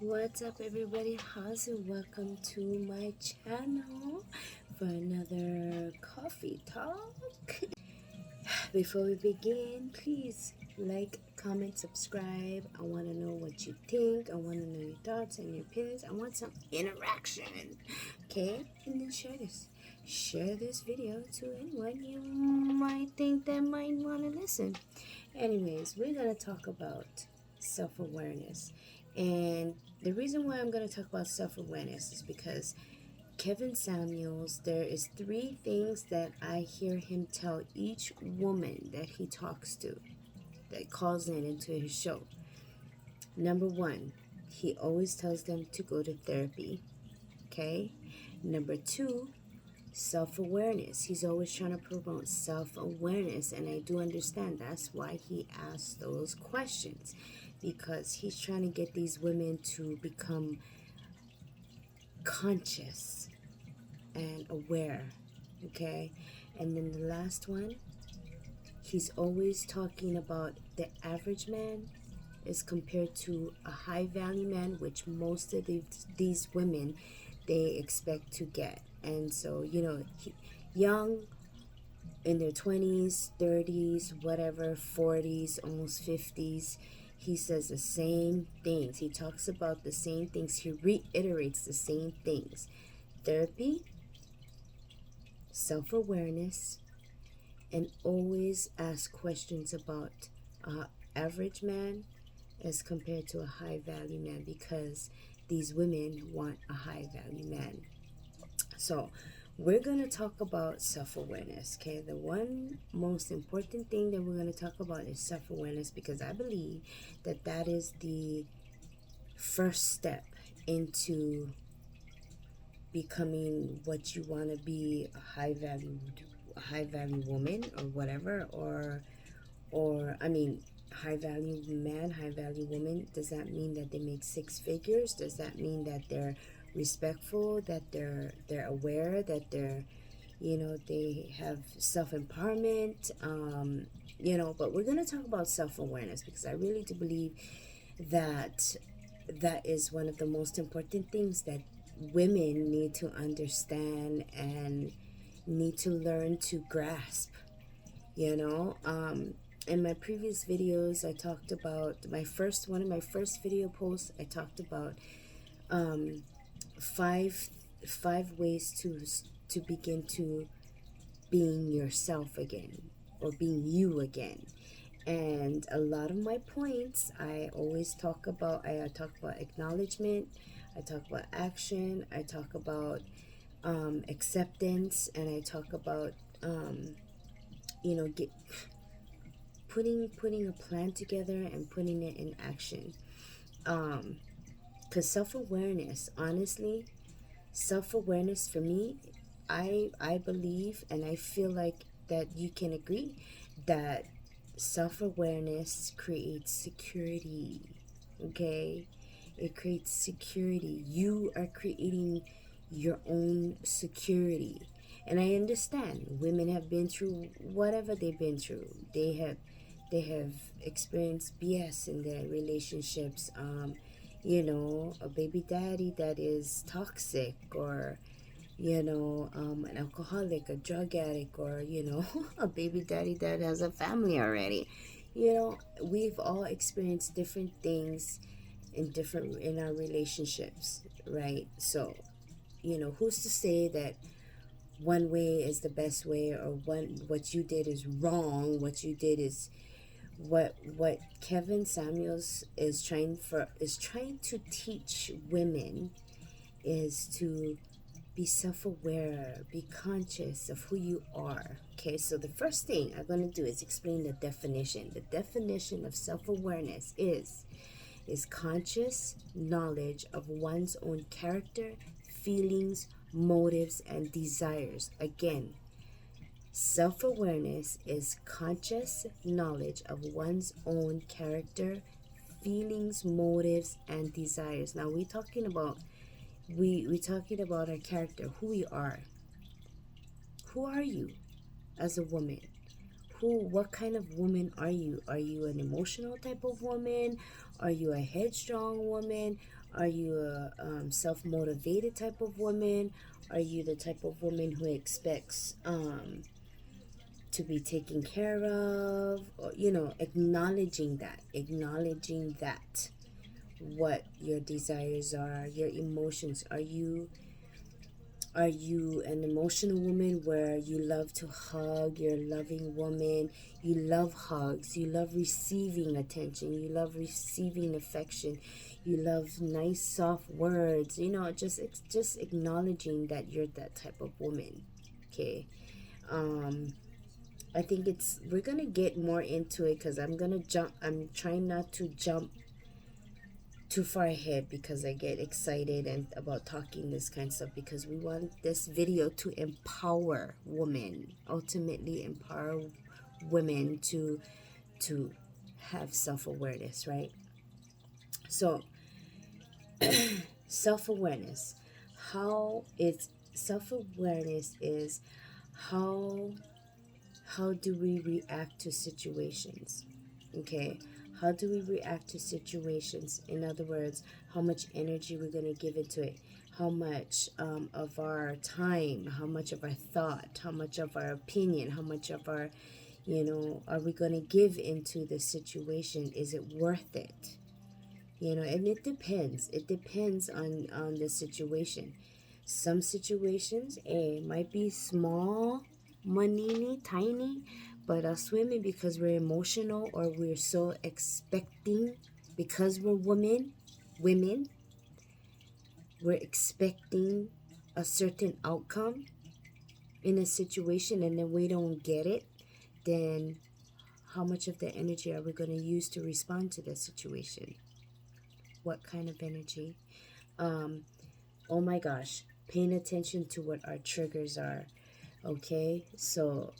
What's up, everybody? How's it? Welcome to my channel for another coffee talk. Before we begin, please like, comment, subscribe. I want to know what you think. I want to know your thoughts and your opinions. I want some interaction. Okay? And then share this. Share this video to anyone you might think that might want to listen. Anyways, we're going to talk about self-awareness. And the reason why I'm going to talk about self-awareness is because Kevin Samuels, there is three things that I hear him tell each woman that he talks to, that calls in into his show. Number one, he always tells them to go to therapy. Okay? Number two, self-awareness. He's always trying to promote self-awareness, and I do understand that's why he asks those questions, because he's trying to get these women to become conscious and aware. Okay? And then the last one, he's always talking about the average man is compared to a high value man, which most of these women, they expect to get. And so, young, in their 20s, 30s, whatever, 40s, almost 50s, he says the same things. He talks about the same things. He reiterates the same things. Therapy, self-awareness, and always ask questions about average man as compared to a high value man, because these women want a high value man. So we're going to talk about self-awareness. Okay, the one most important thing that we're going to talk about is self-awareness, because I believe that that is the first step into becoming what you want to be, a high value woman, or whatever, or I mean, high value man, high value woman. Does that mean that they make six figures? Does that mean that they're respectful, that they're aware, that they have self-empowerment? But we're going to talk about self-awareness, because I really do believe that that is one of the most important things that women need to understand and need to learn to grasp. In my previous videos, I talked about one of my first video posts. I talked about um, five ways to begin to being yourself again, or being you again. And a lot of my points, I always talk about. I talk about acknowledgement, I talk about action, I talk about acceptance, and I talk about get putting a plan together and putting it in action. Because self-awareness, honestly, self-awareness for me, I believe, and I feel like that you can agree, that self-awareness creates security. Okay, it creates security. You are creating your own security. And I understand women have been through whatever they've been through. They have experienced BS in their relationships. A baby daddy that is toxic, or an alcoholic, a drug addict, or a baby daddy that has a family already. We've all experienced different things in our relationships, right? So who's to say that one way is the best way, or what you did is wrong, what you did is what Kevin Samuels is trying to teach women is to be self-aware, be conscious of who you are. Okay, so the first thing I'm going to do is explain the definition. The definition of self-awareness is conscious knowledge of one's own character, feelings, motives, and desires. Again, self-awareness is conscious knowledge of one's own character, feelings, motives, and desires. Now we're talking about our character, who we are. Who are you as a woman? What kind of woman are you? Are you an emotional type of woman? Are you a headstrong woman? Are you a self-motivated type of woman? Are you the type of woman who expects to be taken care of? Or, acknowledging that what your desires are, your emotions. Are you an emotional woman where you love to hug? You're a loving woman. You love hugs. You love receiving attention. You love receiving affection. You love nice, soft words. Just acknowledging that you're that type of woman. Okay. I think we're gonna get more into it because I'm gonna jump. I'm trying not to jump too far ahead because I get excited and about talking this kind of stuff, because we want this video to empower women, ultimately empower women to have self-awareness, right? So self-awareness, how it's self-awareness is how how do we react to situations? Okay, how do we react to situations? In other words, how much energy we're going to give into it, how much of our time, how much of our thought, how much of our opinion, how much of our, are we going to give into the situation? Is it worth it? And it depends on the situation. Some situations might be small, money, tiny, but swimming, because we're emotional or we're so expecting, because we're women, we're expecting a certain outcome in a situation, and then we don't get it. Then how much of the energy are we going to use to respond to the situation? What kind of energy? Oh my gosh, paying attention to what our triggers are. Okay, so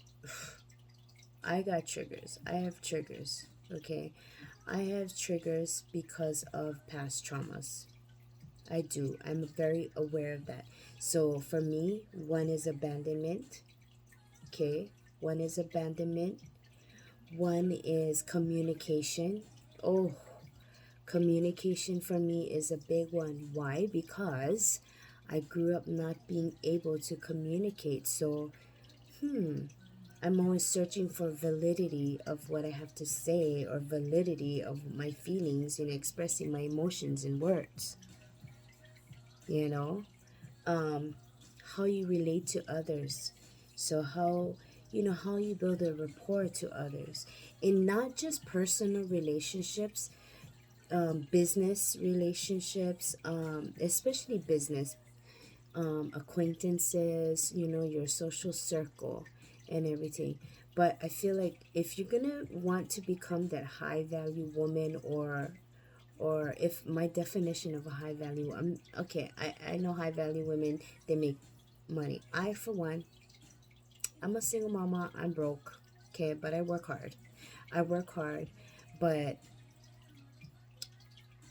I got triggers. I have triggers. Okay, I have triggers because of past traumas. I do. I'm very aware of that. So for me, one is abandonment. Okay, one is abandonment. One is communication. Oh, communication for me is a big one. Why? Because I grew up not being able to communicate. So, I'm always searching for validity of what I have to say, or validity of my feelings, expressing my emotions in words. You know, how you relate to others. So how you build a rapport to others, in not just personal relationships, business relationships, especially business, acquaintances, your social circle and everything. But I feel like if you're gonna want to become that high value woman, or if my definition of a high value, I know high value women, they make money. I, for one, I'm a single mama. I'm broke. Okay, but I work hard. But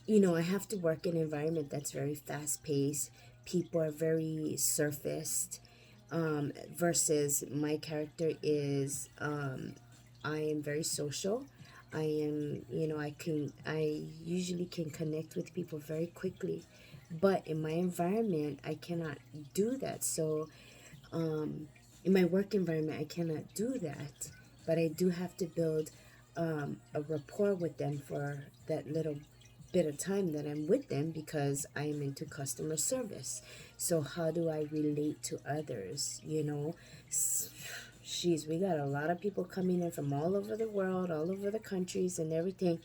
I have to work in an environment that's very fast paced. People are very surfaced, versus my character is, I am very social. I am, I usually can connect with people very quickly. But in my environment, I cannot do that. So, in my work environment, I cannot do that. But I do have to build a rapport with them for that little bit of time that I'm with them, because I am into customer service. So how do I relate to others? Jeez, we got a lot of people coming in from all over the world, all over the countries and everything,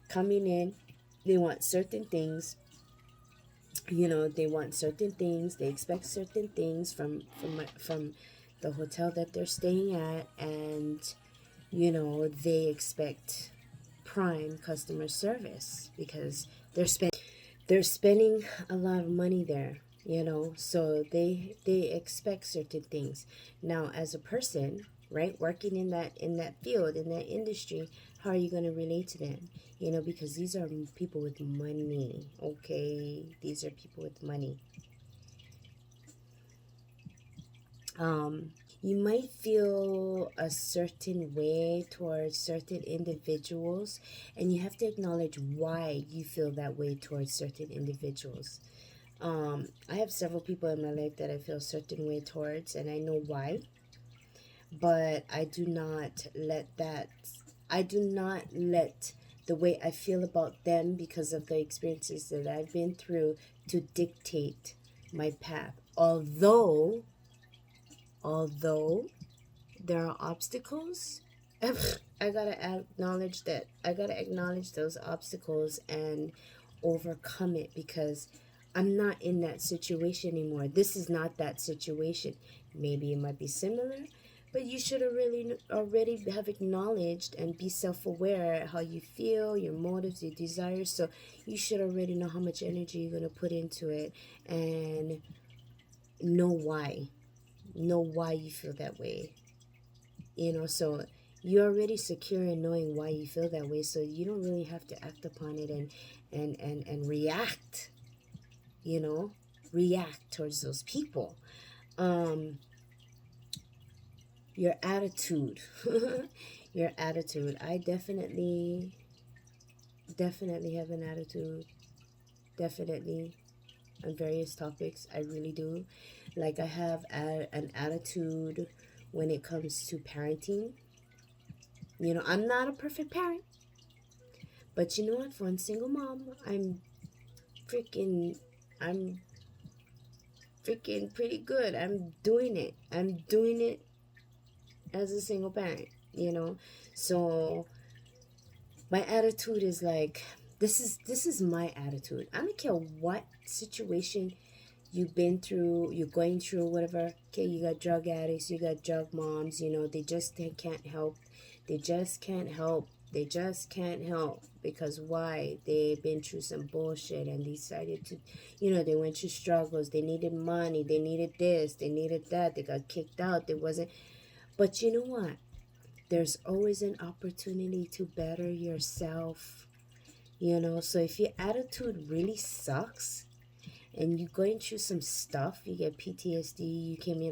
coming in. They want certain things. They want certain things. They expect certain things from the hotel that they're staying at, and they expect prime customer service because they're spending a lot of money there, so they expect certain things. Now, as a person, right, working in that field, in that industry, how are you going to relate to them? Because these are people with money. Okay, these are people with money. You might feel a certain way towards certain individuals, and you have to acknowledge why you feel that way towards certain individuals. I have several people in my life that I feel a certain way towards, and I know why, but I do not let the way I feel about them because of the experiences that I've been through to dictate my path. Although there are obstacles, I gotta acknowledge that. I gotta acknowledge those obstacles and overcome it, because I'm not in that situation anymore. This is not that situation. Maybe it might be similar, but you should have really already have acknowledged and be self-aware how you feel, your motives, your desires. So you should already know how much energy you're gonna put into it, and know why. Know why you feel that way. So you're already secure in knowing why you feel that way, so you don't really have to act upon it and react, you know react towards those people. um your attitude. Your attitude. I definitely have an attitude, definitely, on various topics. I really do. Like, I have an attitude when it comes to parenting. I'm not a perfect parent, but you know what? For one single mom, freaking, I'm freaking pretty good. I'm doing it. I'm doing it as a single parent. So my attitude is like, this is my attitude. I don't care what situation you've been through, you're going through, whatever. Okay, you got drug addicts, you got drug moms, they just can't help. They just can't help. They just can't help. Because why? They've been through some bullshit and decided to, they went through struggles. They needed money. They needed this. They needed that. They got kicked out. There wasn't. But you know what? There's always an opportunity to better yourself. So if your attitude really sucks, and you're going through some stuff, you get PTSD, you came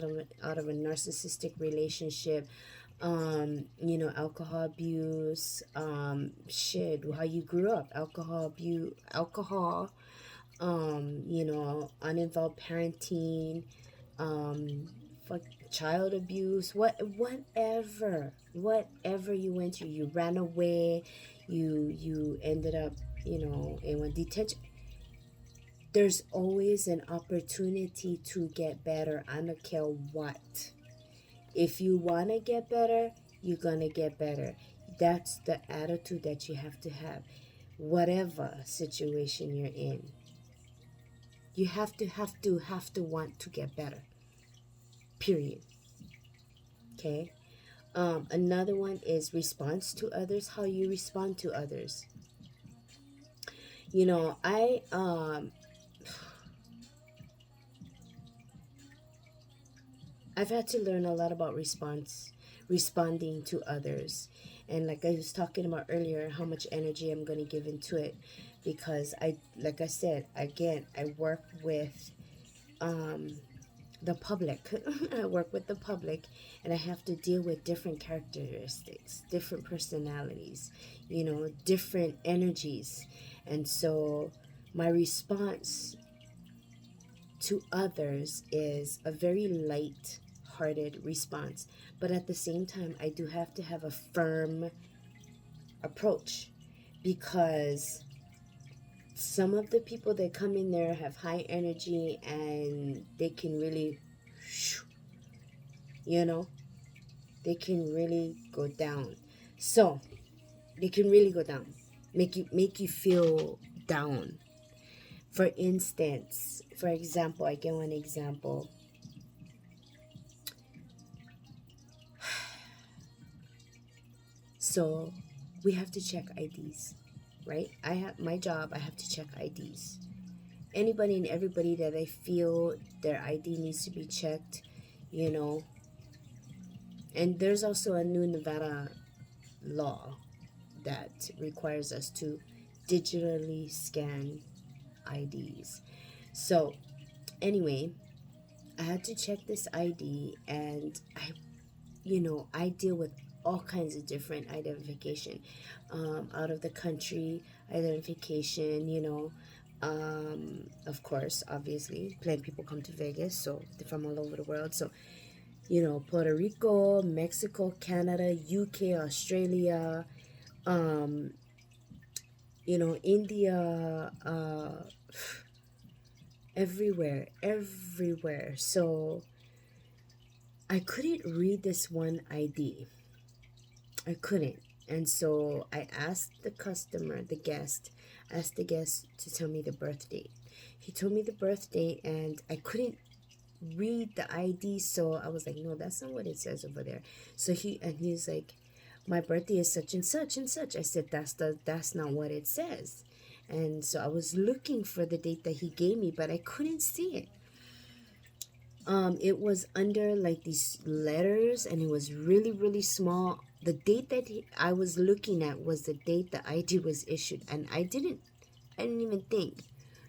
out of a narcissistic relationship, alcohol abuse, how you grew up, alcohol abuse, uninvolved parenting, um, fuck, child abuse, whatever you went through, you ran away, you ended up, in one detention. There's always an opportunity to get better. I don't care what. If you want to get better, you're going to get better. That's the attitude that you have to have. Whatever situation you're in, you have to want to get better. Period. Okay? Another one is response to others, how you respond to others. I've had to learn a lot about responding to others. And like I was talking about earlier, how much energy I'm going to give into it, because like I said, again, I work with the public. I work with the public, and I have to deal with different characteristics, different personalities, different energies. And so my response to others is a very light hearted response, but at the same time I do have to have a firm approach, because some of the people that come in there have high energy, and they can really, they can really go down. So they can really go down, make you feel down. For example, I give one example. So we have to check IDs, right? I have my job, I have to check IDs. Anybody and everybody that I feel their ID needs to be checked, And there's also a new Nevada law that requires us to digitally scan IDs. So anyway, I had to check this ID, and I deal with all kinds of different identification, out of the country identification, of course, obviously, plenty of people come to Vegas, so they're from all over the world. So, Puerto Rico, Mexico, Canada, UK, Australia, um, India, everywhere. So I couldn't read this one ID. I couldn't. And so I asked asked the guest to tell me the birth date. He told me the birth date, and I couldn't read the ID, so I was like, no, that's not what it says over there. So he's like, my birthday is such and such and such. I said, that's not what it says. And so I was looking for the date that he gave me, but I couldn't see it. It was under like these letters, and it was really, really small. The date that I was looking at was the date the ID was issued, and I didn't even think.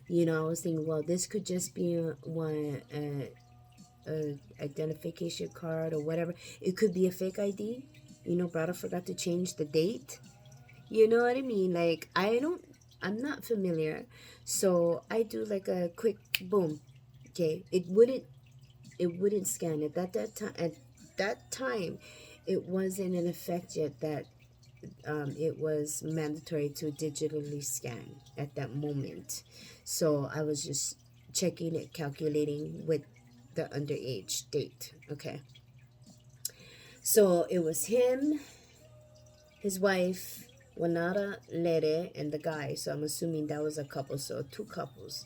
I was thinking, well, this could just be one identification card or whatever. It could be a fake ID. Brother forgot to change the date. You know what I mean? Like, I'm not familiar, so I do like a quick boom. Okay, it wouldn't scan it at that time. It wasn't in effect yet that it was mandatory to digitally scan at that moment. So I was just checking it, calculating with the underage date. Okay. So it was him, his wife, Wanara Lere, and the guy. So I'm assuming that was a couple. So two couples.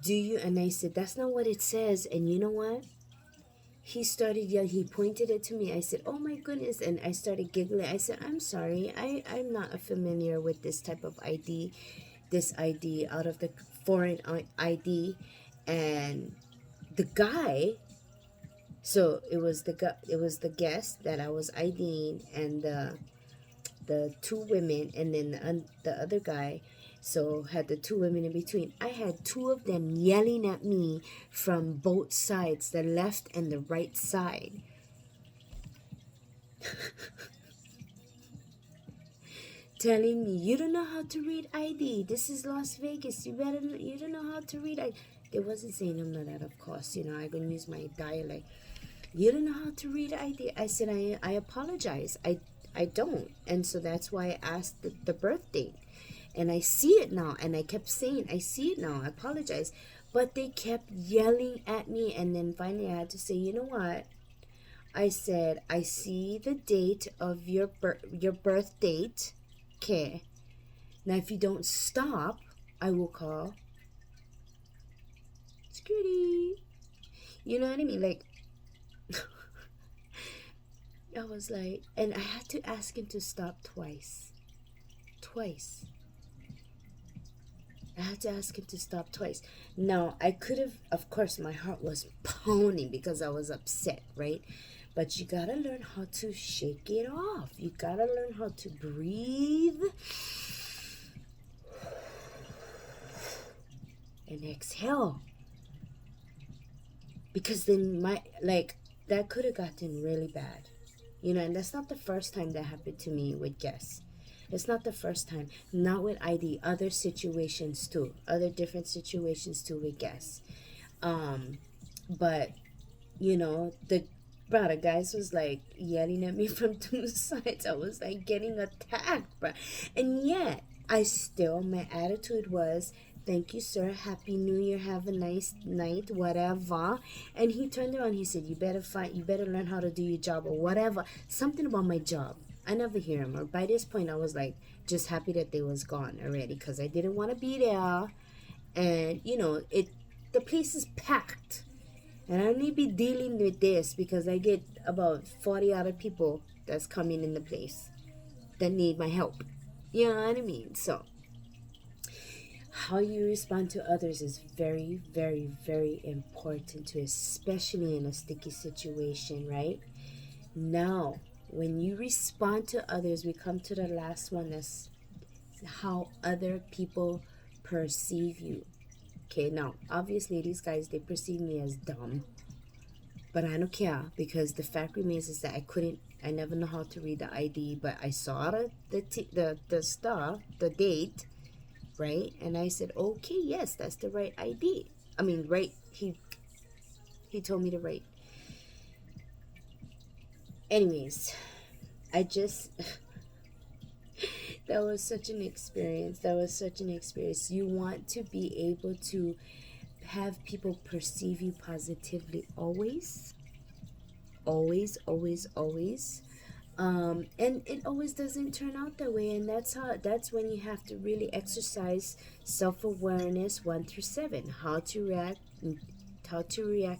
And I said, that's not what it says. And you know what? He started yelling. He pointed it to me. I said, oh my goodness. And I started giggling. I said, I'm sorry. I'm not familiar with this type of ID. This ID out of the foreign ID. And the guy, so it was the guest that I was IDing, and the two women, and then the other guy. So had the two women in between. I had two of them yelling at me from both sides, the left and the right side. Telling me, you don't know how to read ID. This is Las Vegas. You don't know how to read ID. They wasn't saying I'm not out of course. I can use my dialect. You don't know how to read ID. I said, I apologize. I don't. And so that's why I asked the birth date. And I see it now. And I kept saying, I see it now. I apologize. But they kept yelling at me. And then finally I had to say, you know what? I said, I see the date of your birth date. Okay. Now, if you don't stop, I will call security. You know what I mean? Like, I was like, and I had to ask him to stop twice. I had to ask him to stop twice. Now, I could have, of course, my heart was pounding because I was upset, right? But you gotta learn how to shake it off. You gotta learn how to breathe and exhale. Because then that could have gotten really bad. And that's not the first time that happened to me with guests. It's not the first time. Not with ID. Other situations too. Other different situations too with guests. But the guys was like yelling at me from two sides. I was like getting attacked, bro. And yet, my attitude was, thank you, sir. Happy New Year. Have a nice night, whatever. And he turned around. He said, you better learn how to do your job or whatever. Something about my job. I never hear him. Or by this point, I was like just happy that they was gone already because I didn't want to be there. And the place is packed. And I need to be dealing with this because I get about 40 other people that's coming in the place that need my help. You know what I mean? So how you respond to others is very, very, very important too, especially in a sticky situation, right? Now, when you respond to others, we come to the last one. That's how other people perceive you. Okay, now obviously these guys, they perceive me as dumb, but I don't care, because the fact remains is that I never know how to read the ID, but I saw the stuff, the date, right? And I said, okay, yes, that's the right ID. I mean, right? He told me to write. Anyways, I just that was such an experience. That was such an experience. You want to be able to have people perceive you positively always, always, always, always. And it always doesn't turn out that way, and that's when you have to really exercise self-awareness 1 through 7. How to react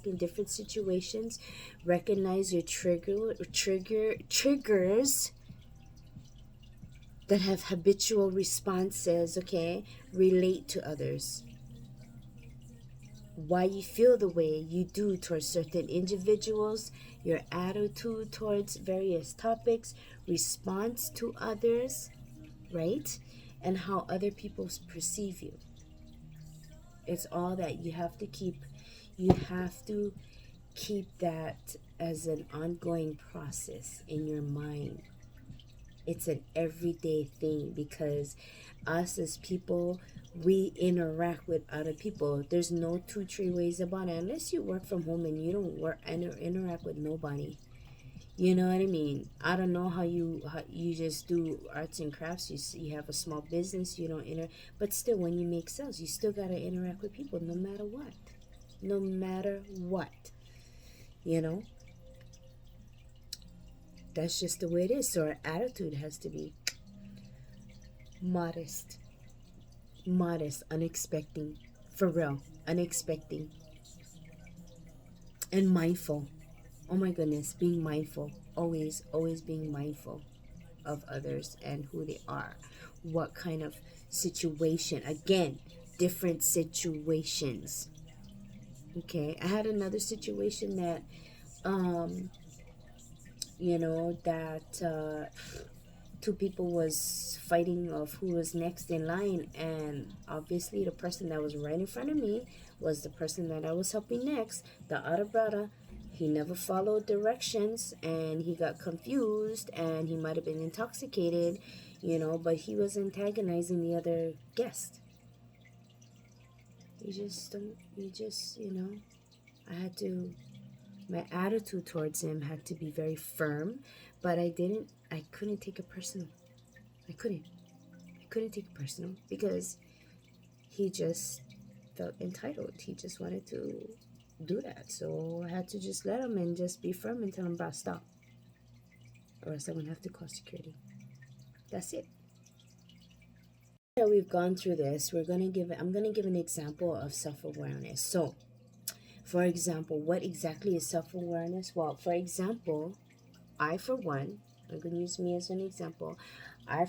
in different situations, recognize your triggers that have habitual responses, okay? Relate to others. Why you feel the way you do towards certain individuals, your attitude towards various topics, response to others, right? And how other people perceive you. It's all that you have to keep. You have to keep that as an ongoing process in your mind. It's an everyday thing, because us as people, we interact with other people. There's no two, three ways about it. Unless you work from home and you don't work and interact with nobody. You know what I mean? I don't know how you just do arts and crafts. You have a small business. You don't but still, when you make sales, you still gotta interact with people, no matter what. No matter what, you know. That's just the way it is. So our attitude has to be modest, unexpected, for real, unexpected, and mindful. Oh my goodness, being mindful, always, always being mindful of others and who they are, what kind of situation. Again, different situations. Okay, I had another situation that, that two people was fighting of who was next in line, and obviously the person that was right in front of me was the person that I was helping next. The other brother, he never followed directions, and he got confused, and he might have been intoxicated, but he was antagonizing the other guest. You just don't, I had to, my attitude towards him had to be very firm, but I couldn't take it personal. I couldn't take it personal, because he just felt entitled. He just wanted to do that. So I had to just let him and just be firm and tell him, bro, stop. Or else I'm going to have to call security. That's it. Now we've gone through this, I'm going to give an example of self-awareness. So, for example, what exactly is self-awareness? Well, for example, I, for one, I'm going to use me as an example. I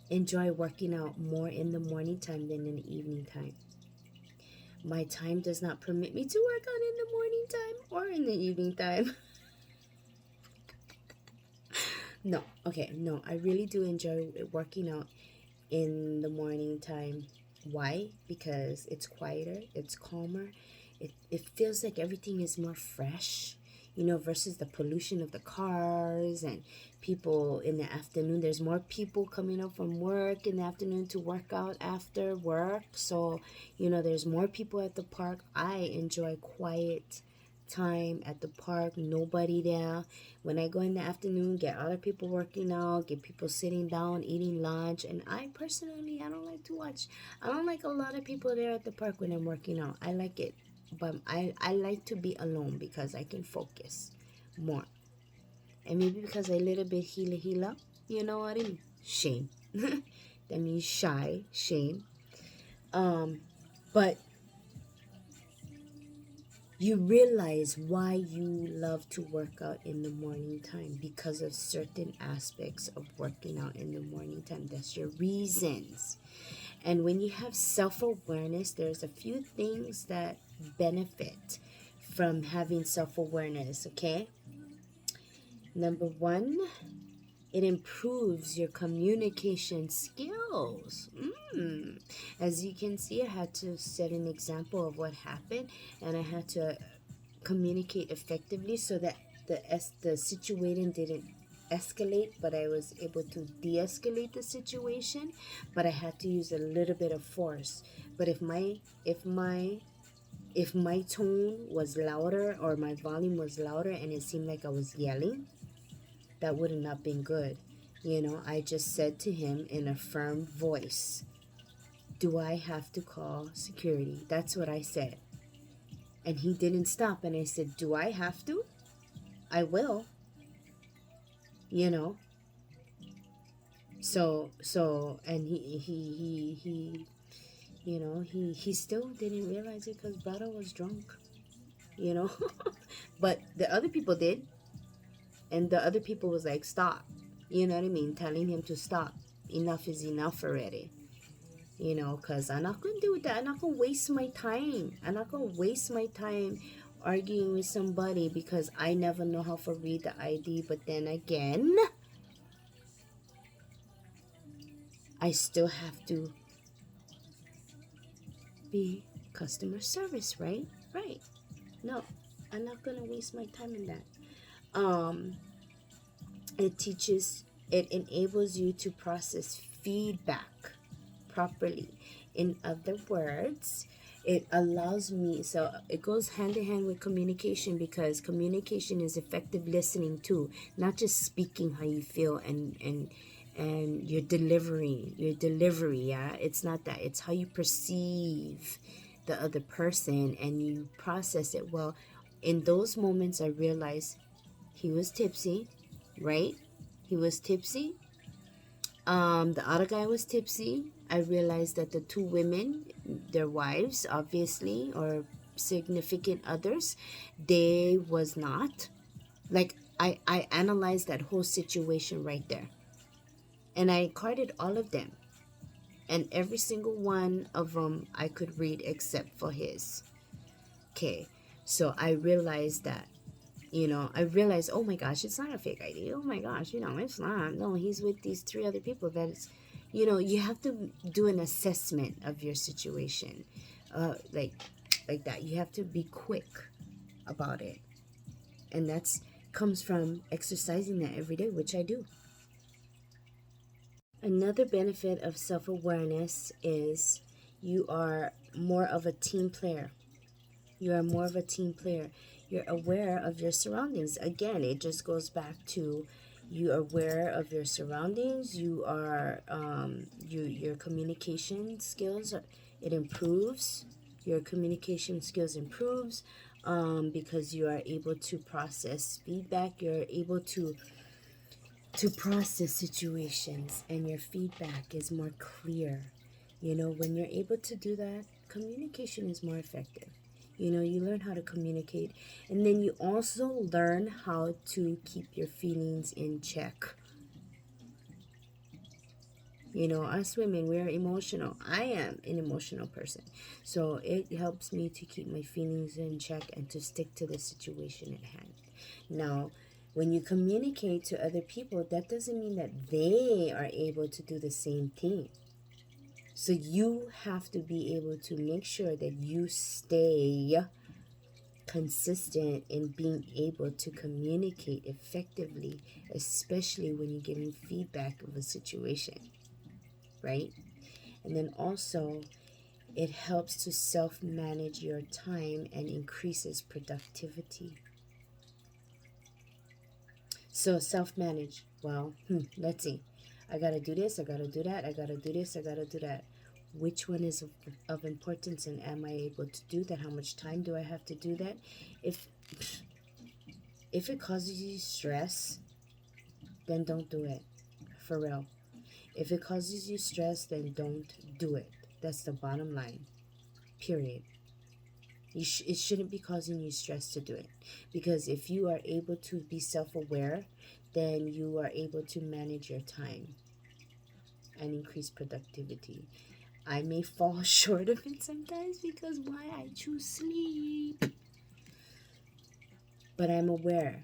enjoy working out more in the morning time than in the evening time. My time does not permit me to work out in the morning time or in the evening time. No, I really do enjoy working out in the morning time. Why? Because it's quieter, it's calmer, it feels like everything is more fresh, versus the pollution of the cars and people in the afternoon. There's more people coming up from work in the afternoon to work out after work. So, there's more people at the park. I enjoy quiet time at the park, nobody there. When I go in the afternoon, get other people working out, get people sitting down, eating lunch. And I personally, I don't like to watch. I don't like a lot of people there at the park when I'm working out. I like it, but I like to be alone because I can focus more. And maybe because I a little bit hila, you know what I mean? Shame. That means shy, shame. But you realize why you love to work out in the morning time, because of certain aspects of working out in the morning time. That's your reasons. And when you have self-awareness, there's a few things that benefit from having self-awareness, okay? Number one, It improves your communication skills. As you can see, I had to set an example of what happened, and I had to communicate effectively so that the situation didn't escalate, but I was able to de-escalate the situation. But I had to use a little bit of force. But if my tone was louder or my volume was louder and it seemed like I was yelling, that would have not been good. I just said to him in a firm voice, do I have to call security? That's what I said. And he didn't stop. And I said, do I have to? I will. you know and he still didn't realize it because brother was drunk. you know but the other people did, and the other people was like, stop, you know what I mean, telling him to stop. Enough is enough already. Because I'm not gonna do that. I'm not gonna waste my time. Arguing with somebody because I never know how to read the ID. But then again, I still have to be customer service, right? Right. No, I'm not gonna waste my time in that. It enables you to process feedback properly. In other words, it allows me, so it goes hand in hand with communication, because communication is effective listening too, not just speaking how you feel and your delivery. Yeah, it's not that. It's how you perceive the other person and you process it well. In those moments I realized he was tipsy, right? He was tipsy. The other guy was tipsy. I realized that the two women, their wives, obviously, or significant others, they was not. Like, I analyzed that whole situation right there. And I carded all of them. And every single one of them I could read except for his. Okay, so I realized that, oh my gosh, it's not a fake ID. Oh my gosh, it's not. No, he's with these three other people. That is, you have to do an assessment of your situation. Like that. You have to be quick about it. And that's comes from exercising that every day, which I do. Another benefit of self-awareness is you are more of a team player. You are more of a team player. You're aware of your surroundings. Again, it just goes back to you are aware of your surroundings. You are your communication skills. It improves. Your communication skills improves because you are able to process feedback. You're able to process situations, and your feedback is more clear. When you're able to do that, communication is more effective. You learn how to communicate, and then you also learn how to keep your feelings in check. Us women, we're emotional. I am an emotional person, so it helps me to keep my feelings in check and to stick to the situation at hand. Now, when you communicate to other people, that doesn't mean that they are able to do the same thing. So you have to be able to make sure that you stay consistent in being able to communicate effectively, especially when you're giving feedback of a situation, right? And then also, it helps to self-manage your time and increases productivity. So self-manage, well, let's see. I gotta do this, I gotta do that, I gotta do this, I gotta do that. Which one is of importance, and am I able to do that? How much time do I have to do that? If it causes you stress, then don't do it. For real. If it causes you stress, then don't do it. That's the bottom line. Period. It shouldn't be causing you stress to do it. Because if you are able to be self-aware, then you are able to manage your time and increase productivity. I may fall short of it sometimes because why? I choose sleep. But I'm aware.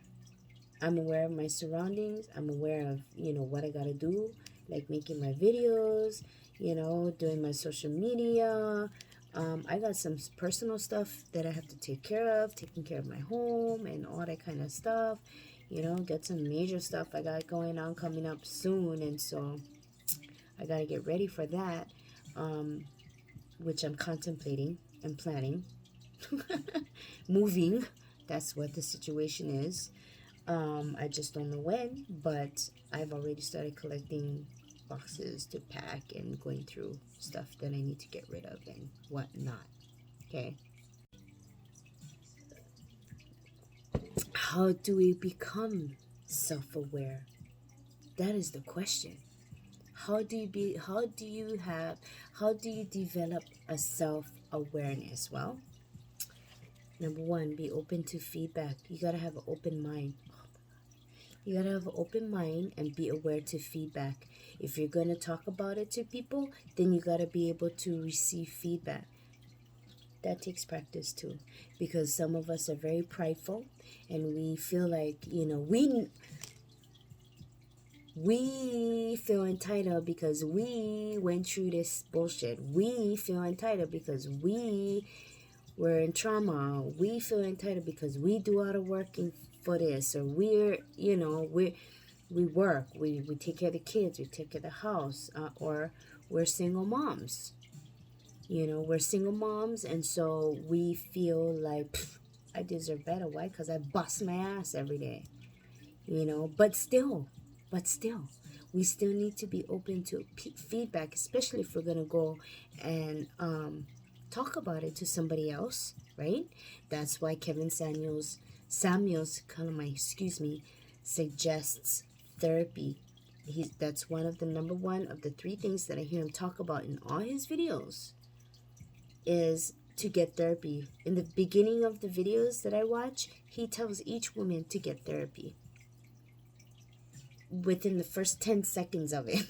I'm aware of my surroundings. I'm aware of, what I gotta do, like making my videos, doing my social media. I got some personal stuff that I have to take care of, taking care of my home and all that kind of stuff. Get some major stuff I got going on coming up soon. And so I got to get ready for that, which I'm contemplating and planning. Moving, that's what the situation is. I just don't know when, but I've already started collecting boxes to pack and going through stuff that I need to get rid of and whatnot. Okay. How do we become self-aware? That is the question. How do you develop a self-awareness? Well, number one, be open to feedback. You gotta have an open mind. You gotta have an open mind and be aware to feedback. If you're gonna talk about it to people, then you gotta be able to receive feedback. That takes practice too, because some of us are very prideful, and we feel like we feel entitled because we went through this bullshit. We feel entitled because we were in trauma. We feel entitled because we do all the working for this, or we work, we take care of the kids, we take care of the house, or we're single moms. We're single moms, and so we feel like I deserve better. Why? Because I bust my ass every day. But still, we still need to be open to feedback, especially if we're gonna go and talk about it to somebody else, right? That's why Kevin Samuels, suggests therapy. That's one of the number one of the three things that I hear him talk about in all his videos, is to get therapy. In the beginning of the videos that I watch, he tells each woman to get therapy within the first 10 seconds of it.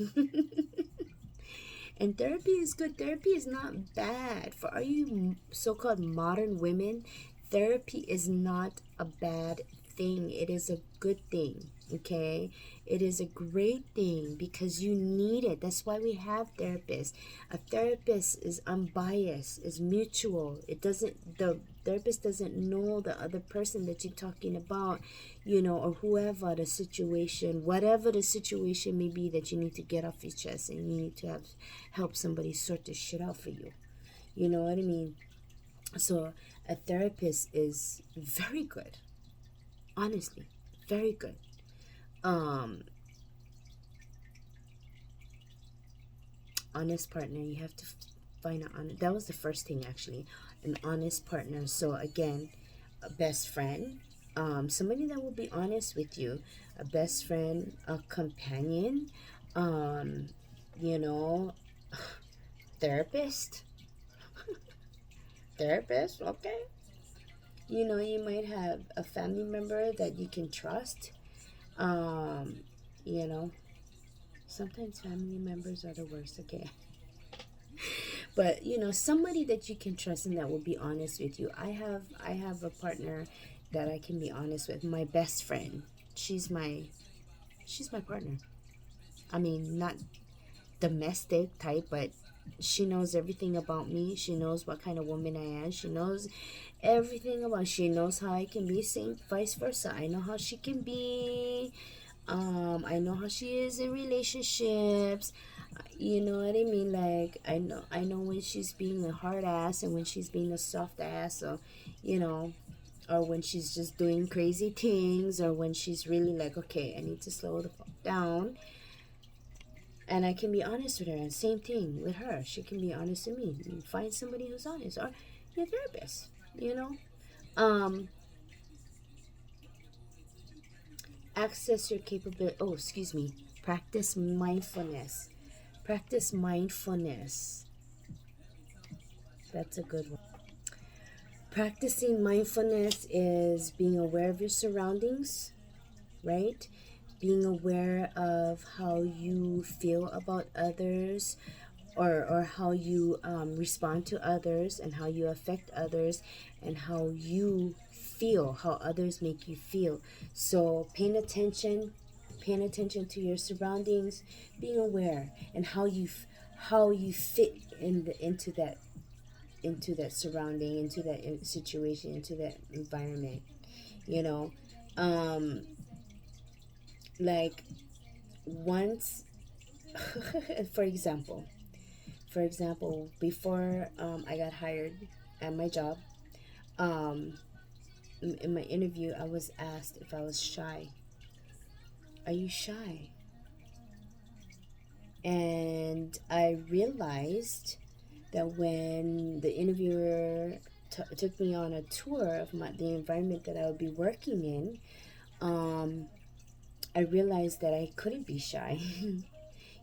And therapy is good. Therapy is not bad. For all you so-called modern women, therapy is not a bad thing. It is a good thing, okay? It is a great thing because you need it. That's why we have therapists. A therapist is unbiased, is mutual. The therapist doesn't know the other person that you're talking about, or whoever the situation, whatever the situation may be that you need to get off your chest, and you need to help somebody sort this shit out for you. You know what I mean? So a therapist is very good. Honestly, very good. Honest partner, you have to find an honest. That was the first thing, actually, an honest partner. So again, a best friend, somebody that will be honest with you, a best friend, a companion, you know, therapist, okay. You might have a family member that you can trust. Um, you know, sometimes family members are the worst, okay? But somebody that you can trust and that will be honest with you. I have a partner that I can be honest with. My best friend. She's my partner. I mean, not domestic type, but she knows everything about me. She knows what kind of woman I am. She knows everything about. She knows how I can be. Same vice versa. I know how she can be. I know how she is in relationships. You know what I mean? Like I know when she's being a hard ass and when she's being a soft ass, or you know, or when she's just doing crazy things, or when she's really like, okay, I need to slow the fuck down. And I can be honest with her, and same thing with her. She can be honest with me. You find somebody who's honest, or your therapist. You know, um, access your capability. Oh, excuse me. Practice mindfulness. Practice mindfulness. That's a good one. Practicing mindfulness is being aware of your surroundings, right? Being aware of how you feel about others, or how you respond to others, and how you affect others, and how you feel, how others make you feel. So paying attention to your surroundings, being aware, and how you fit into that surrounding, into that situation, into that environment. You know, um, like once, for example, before I got hired at my job, um, in my interview, I was asked if I was shy. Are you shy? And I realized that when the interviewer took me on a tour of the environment that I would be working in, um, I realized that I couldn't be shy,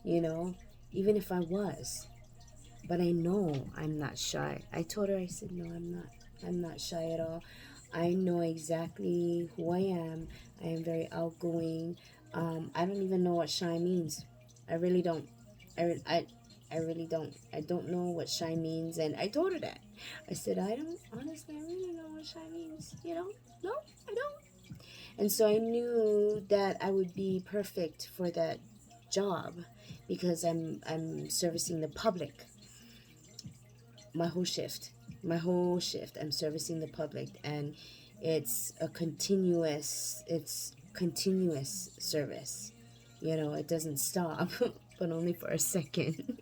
you know, even if I was. But I know I'm not shy. I told her, I said, no, I'm not. I'm not shy at all. I know exactly who I am. I am very outgoing. I don't even know what shy means. I really don't. I really don't. I don't know what shy means. And I told her that. I said, I don't, honestly, I really know what shy means. You know? No, I don't. And so I knew that I would be perfect for that job because I'm servicing the public my whole shift. I'm servicing the public, and it's continuous service. You know, it doesn't stop, but only for a second.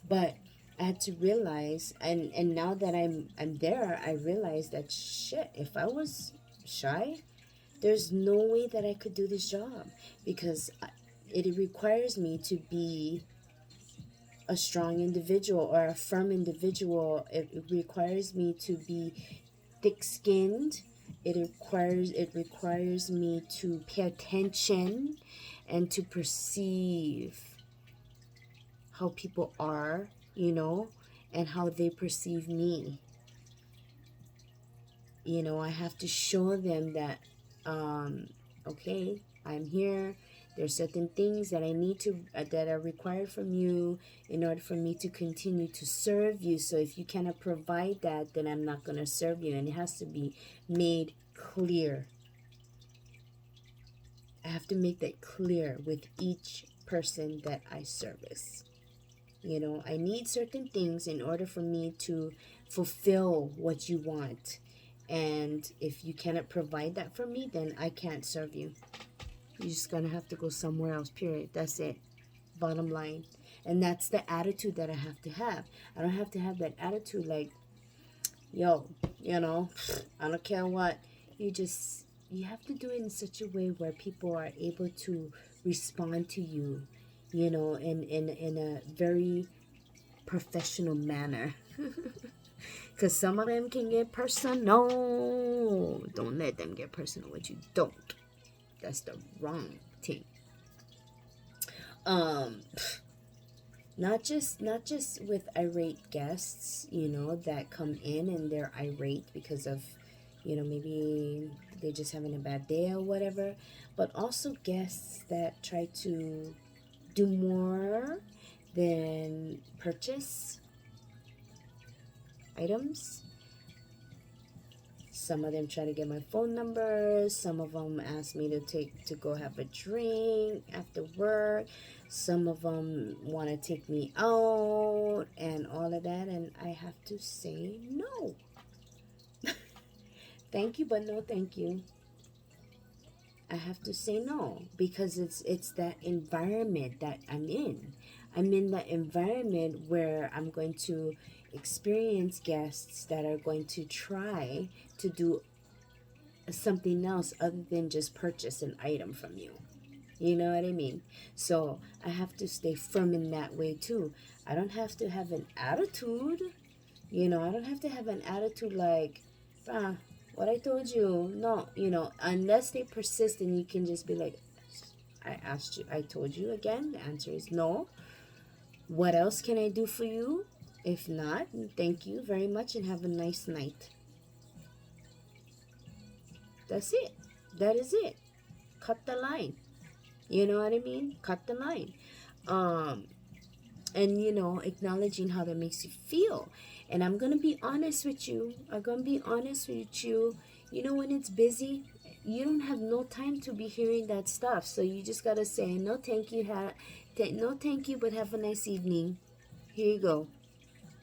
But I had to realize, and now that I'm there, I realize that shit, if I was shy, there's no way that I could do this job because it requires me to be a strong individual or a firm individual. It requires me to be thick-skinned. It requires me to pay attention and to perceive how people are, and how they perceive me. I have to show them that, okay, I'm here. There's certain things that I need to, that are required from you in order for me to continue to serve you. So if you cannot provide that, then I'm not going to serve you. And it has to be made clear. I have to make that clear with each person that I service. I need certain things in order for me to fulfill what you want. And if you cannot provide that for me, then I can't serve you. You're just going to have to go somewhere else, period. That's it. Bottom line. And that's the attitude that I have to have. I don't have to have that attitude like, yo, I don't care what. You have to do it in such a way where people are able to respond to you, in a very professional manner. Because some of them can get personal. Don't let them get personal with you. Don't. That's the wrong thing. Not just with irate guests, that come in and they're irate because of, maybe they're just having a bad day or whatever, but also guests that try to do more than purchase items. Some of them try to get my phone number. Some of them ask me to go have a drink after work. Some of them want to take me out and all of that, and I have to say no. Thank you, but no thank you. I have to say no because it's that environment that I'm in. I'm in that environment where I'm going to experience guests that are going to try to do something else other than just purchase an item from you. You know what I mean? So I have to stay firm in that way too. I don't have to have an attitude. I don't have to have an attitude like, what I told you. No, unless they persist, and you can just be like, I asked you, I told you again. The answer is no. What else can I do for you? If not, thank you very much and have a nice night. That's it. That is it. Cut the line. You know what I mean? Cut the line. and acknowledging how that makes you feel. And I'm gonna be honest with you. When it's busy, you don't have no time to be hearing that stuff, so you just gotta say no thank you, no thank you, but have a nice evening. Here you go.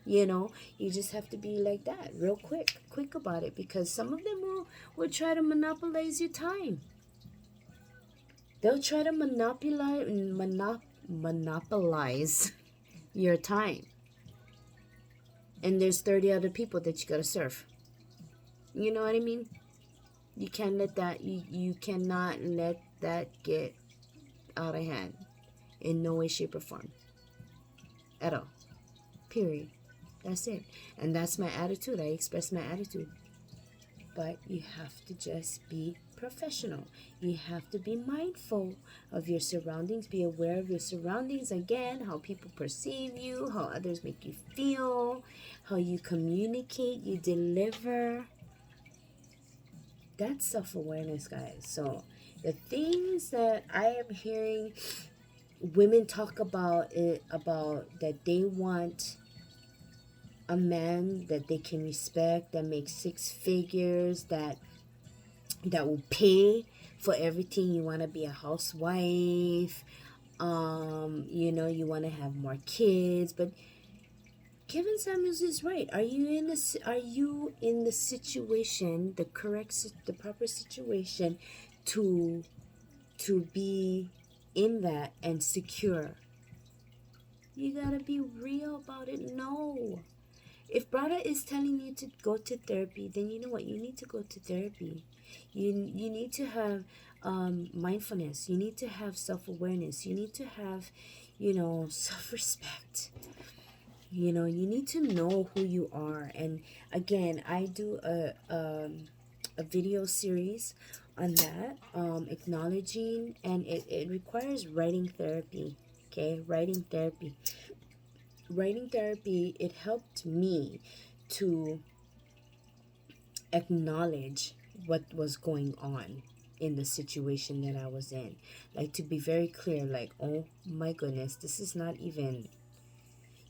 You just have to be like that, real quick about it, because some of them will try to monopolize your time. They'll try to monopolize your time. And there's 30 other people that you gotta serve. You know what I mean? You can't let that, you cannot let that get out of hand in no way, shape, or form. At all. Period. That's it. And that's my attitude. I express my attitude. But you have to just be professional. You have to be mindful of your surroundings. Be aware of your surroundings. Again, how people perceive you, how others make you feel, how you communicate, you deliver. That's self-awareness, guys. So the things that I am hearing women talk about that they want a man that they can respect, that makes six figures, that will pay for everything. You want to be a housewife, you want to have more kids. But Kevin Samuels is right. Are you in the situation, the proper situation to be in that and secure? You gotta be real about it. No. If Brada is telling you to go to therapy, then you know what? You need to go to therapy. You need to have mindfulness. You need to have self-awareness. You need to have, self-respect. You need to know who you are. And again, I do a video series on that, acknowledging, and it requires writing therapy. Okay, writing therapy. It helped me to acknowledge what was going on in the situation that I was in. Like, to be very clear, like, oh my goodness, this is not even,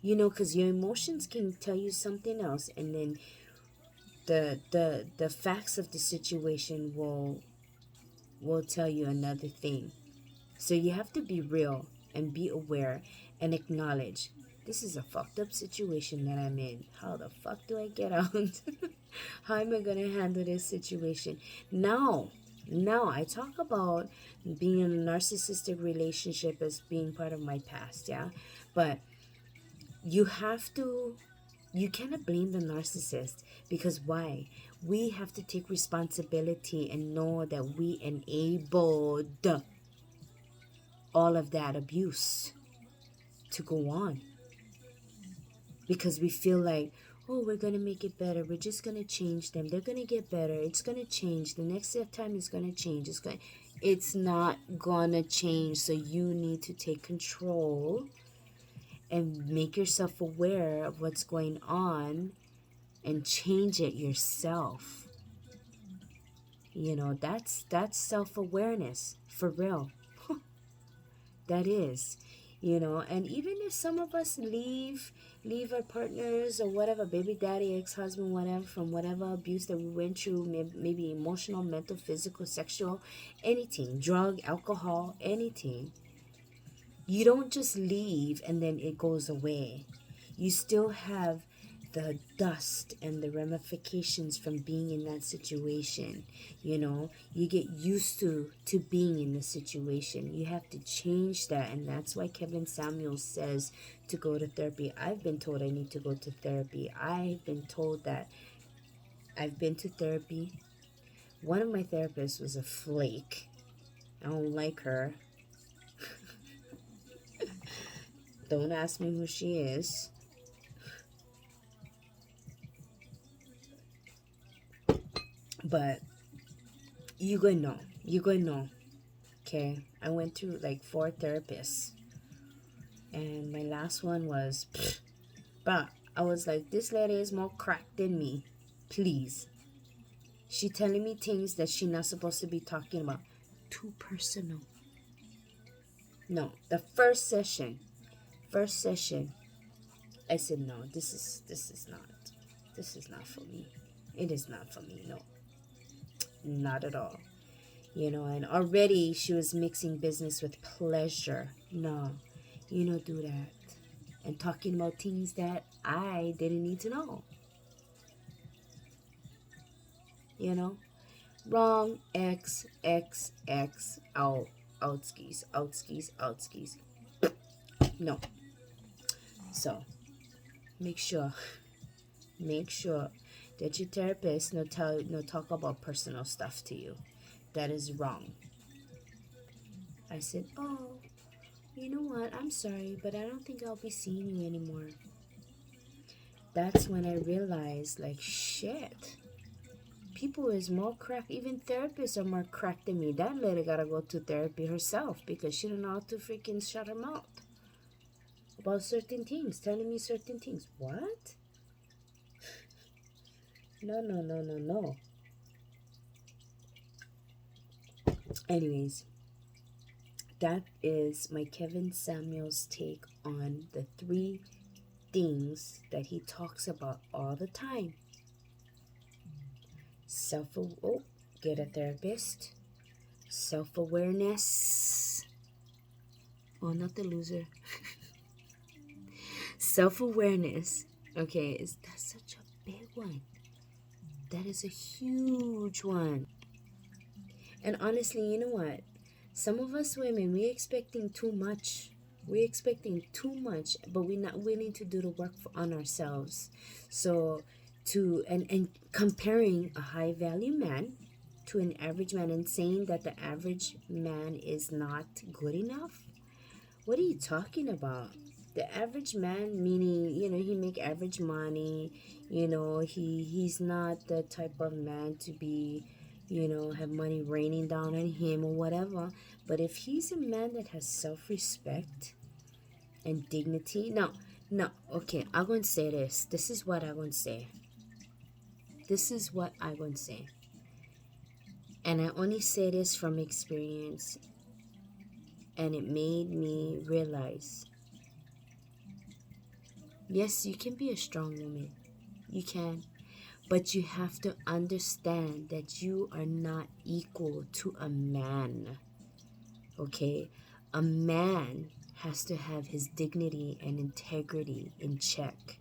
because your emotions can tell you something else, and then the facts of the situation will tell you another thing. So you have to be real and be aware and acknowledge, this is a fucked up situation that I'm in. How the fuck do I get out? How am I going to handle this situation? Now, I talk about being in a narcissistic relationship as being part of my past, yeah? But you cannot blame the narcissist, because why? We have to take responsibility and know that we enabled all of that abuse to go on, because we feel like, oh, we're going to make it better. We're just going to change them. They're going to get better. It's going to change. The next time is going to change. It's not going to change. So you need to take control and make yourself aware of what's going on and change it yourself. That's self-awareness for real. That is. And even if some of us leave our partners or whatever, baby daddy, ex-husband, whatever, from whatever abuse that we went through, maybe emotional, mental, physical, sexual, anything, drug, alcohol, anything, you don't just leave and then it goes away. You still have the dust and the ramifications from being in that situation. You get used to being in the situation. You have to change that, and that's why Kevin Samuels says to go to therapy. I've been told I need to go to therapy. I've been told that. I've been to therapy. One of my therapists was a flake. I don't like her. Don't ask me who she is. But you gonna know. Okay, I went to like 4 therapists, and my last one was, but I was like, this lady is more cracked than me. Please, she telling me things that she not supposed to be talking about. Too personal. No, the first session, first session, I said, no, this is not for me. It is not for me. No, not at all. And already she was mixing business with pleasure. No, do that. And talking about things that I didn't need to know. Wrong, X, X, X, outskis, outskis, outskis. No. So, make sure that your therapist no talk about personal stuff to you. That is wrong. I said, oh, you know what? I'm sorry, but I don't think I'll be seeing you anymore. That's when I realized, like, shit. People is more crack. Even therapists are more crack than me. That lady gotta go to therapy herself because she don't know how to freaking shut her mouth about certain things, telling me certain things. What? No, no, no, no, no. Anyways, that is my Kevin Samuels take on the 3 things that he talks about all the time. Get a therapist. Self-awareness. Oh, not the loser. Self-awareness. Okay, that's such a big one. That is a huge one. And honestly, you know what? Some of us women, we're expecting too much. We're expecting too much, but we're not willing to do the work on ourselves. So, and comparing a high value man to an average man and saying that the average man is not good enough. What are you talking about? The average man, meaning, he make average money, he's not the type of man to be, have money raining down on him or whatever. But if he's a man that has self-respect and dignity, no, okay, I'm going to say this. This is what I'm going to say. And I only say this from experience. And it made me realize, yes, you can be a strong woman. You can. But you have to understand that you are not equal to a man. Okay? A man has to have his dignity and integrity in check.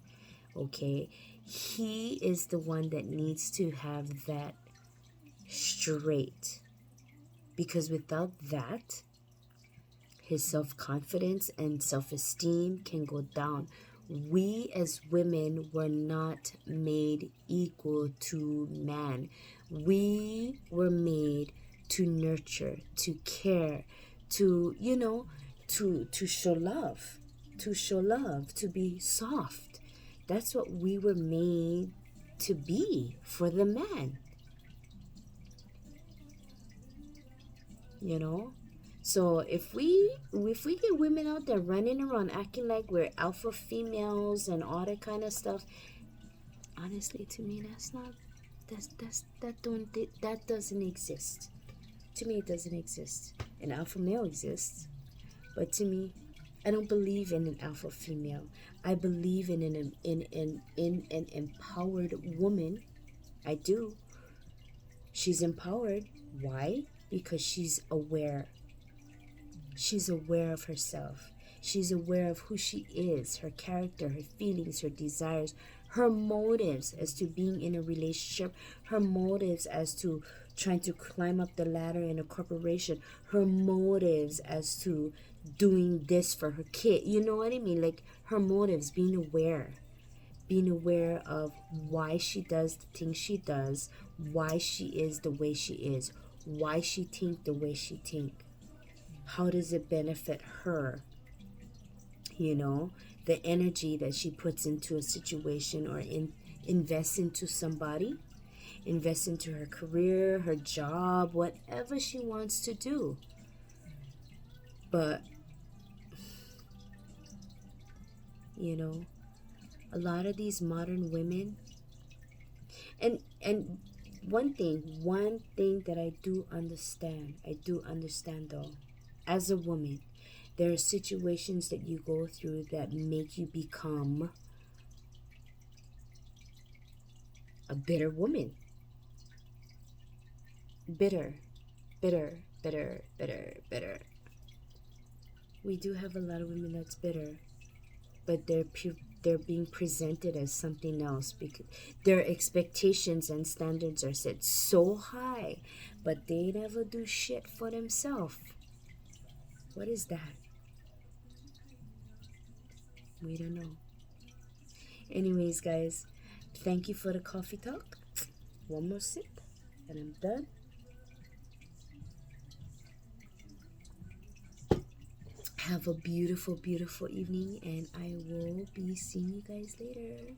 Okay? He is the one that needs to have that straight. Because without that, his self-confidence and self-esteem can go down. We as women were not made equal to man. We were made to nurture, to care, to show love, to be soft. That's what we were made to be for the man. So if we get women out there running around acting like we're alpha females and all that kind of stuff, honestly, to me, that doesn't exist. To me, it doesn't exist. An alpha male exists, but to me, I don't believe in an alpha female. I believe in an empowered woman. I do. She's empowered. Why? Because she's aware. She's aware of herself. She's aware of who she is, her character, her feelings, her desires, her motives as to being in a relationship, her motives as to trying to climb up the ladder in a corporation, her motives as to doing this for her kid. You know what I mean? Like her motives, being aware of why she does the things she does, why she is the way she is, why she think the way she think. How does it benefit her? The energy that she puts into a situation or invest into somebody, invest into her career, her job, whatever she wants to do. But, a lot of these modern women, and one thing that I do understand though, as a woman, There are situations that you go through that make you become a bitter woman. Bitter, bitter, bitter, bitter, bitter. We do have a lot of women that's bitter, but they're being presented as something else because their expectations and standards are set so high, but they never do shit for themselves. What is that? We don't know. Anyways, guys, thank you for the coffee talk. One more sip, and I'm done. Have a beautiful, beautiful evening, and I will be seeing you guys later.